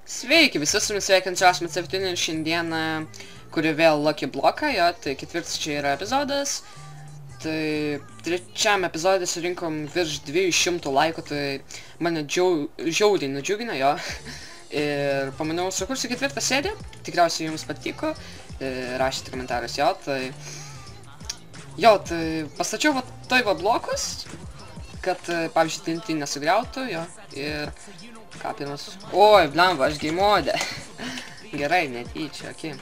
Sveiki, visi su jumis sveikinčios Met7 ir šiandieną, kuri vėl Lucky bloką, jo, tai ketvirtas čia yra epizodas. Tai trečiam epizodė surinkom virš 200 laikų, tai mane žiauriai nudžiugina, jo. Ir pamaniau sukursiu ketvirtą seriją, tikriausiai jums patiko, rašyti komentarus, jo, tai... Jo, tai pastačiau va toj va blokus, kad, pavyzdžiui, TNT nesugriautų, jo, ir... Ką pirmas? Oi, blemba, aš game-modė. Gerai, netyčia, okei.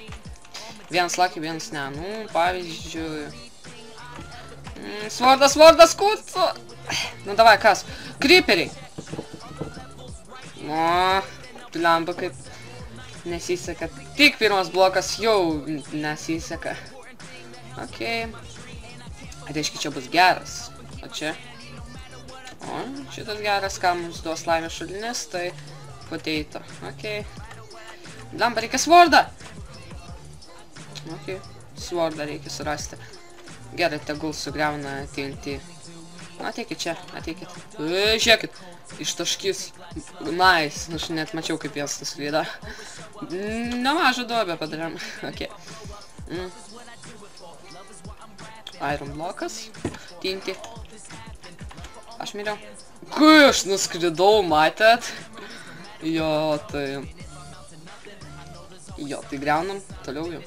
Vienas lucky, vienas ne, nu, pavyzdžiui... Svordas, kucu! Nu, davai, kas? Creeperiai! O, blemba, kaip nesiseka. Tik pirmas blokas jau nesiseka. Okei. Reiškia, čia bus geras. O čia? O, šitas geras, ką mums duos laimės šulinės, tai potato. Okei. Blemba, reikia svordą! Okei, svordą reikia surasti. Gerai, tegul sugriauna TNT. Ateikit čia, ateikit. Žiūrėkit, ištaškys. Nice, aš net mačiau, kaip jas nusklydo. Nemažą duobę padarėm. Okei. Iron blokas. TNT. Aš miriau. Kai aš nuskridau, matėt? Jo, tai... Jo, tai griaunam. Toliau jau.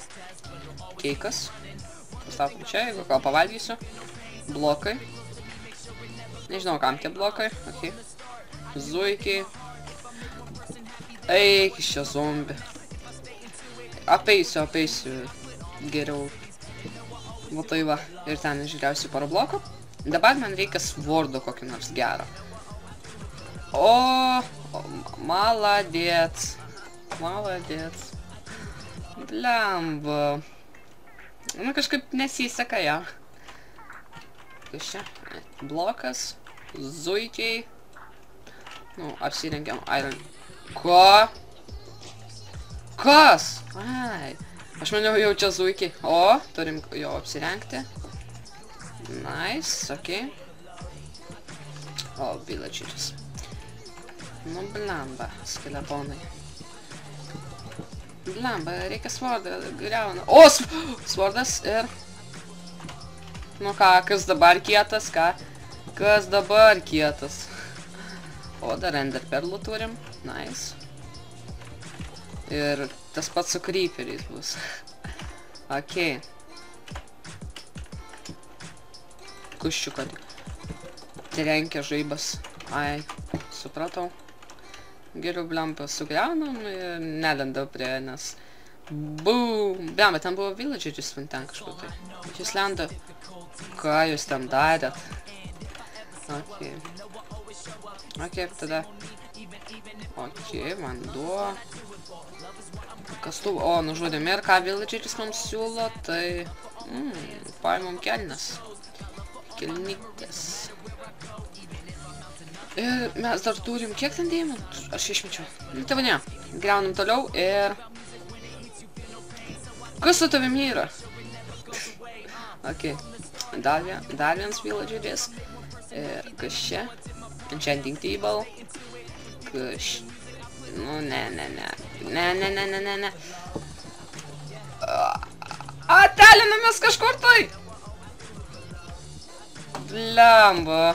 Keikas. Pastatom čia, jeigu ką pavalgysiu. Blokai. Nežinau, kam tie blokai. Okei. Zuikiai. Eik iš čia zombi. Apeisiu. Geriau. Va tai va. Ir ten išgriausiu porą blokų. Dabar man reikia svordo kokį nors gerą. O, maladėts. Blemba. Nu, kažkaip nesiseka, ja. Kas čia? Blokas. Zuikiai. Nu, apsirengiam. Iron. Ko? Kas? Ai. Aš maniau jau čia zuikiai. O, turim jau apsirengti. Nice, okei. O, villageris. Nu, blemba, skeletonai. Blemba, reikia svordą, griauna. O, svordas ir... Nu ką, kas dabar kietas, ką? Kas dabar kietas? O, dar ender perlų turim. Nice. Ir tas pats su creeperiais bus. Okei. Kuščiu, kad trenkia žaibas. Ai, supratau. Geriau blemba sugriaunam ir nelendau prie, nes... Boom! Blemba, ten buvo villageris ten kažkur tai. Jūs lenda. Ką jūs ten darėt? Okei. Okei, tada. Okei, vanduo. Kastuvo. O, nužudėm ir ką villageris mums siūlo, tai... Paimam kelnes. Kelnytės. Ir mes dar turim, kiek ten deimantų? Aš išmečiau. Nu, tai va ne. Griaunam toliau ir... Kas su tavim yra? Okei. Dar vienas villageris. Ir kas čia? Enchanting table. Kas... Nu, ne. Atelinamės kažkur tai! Blemba.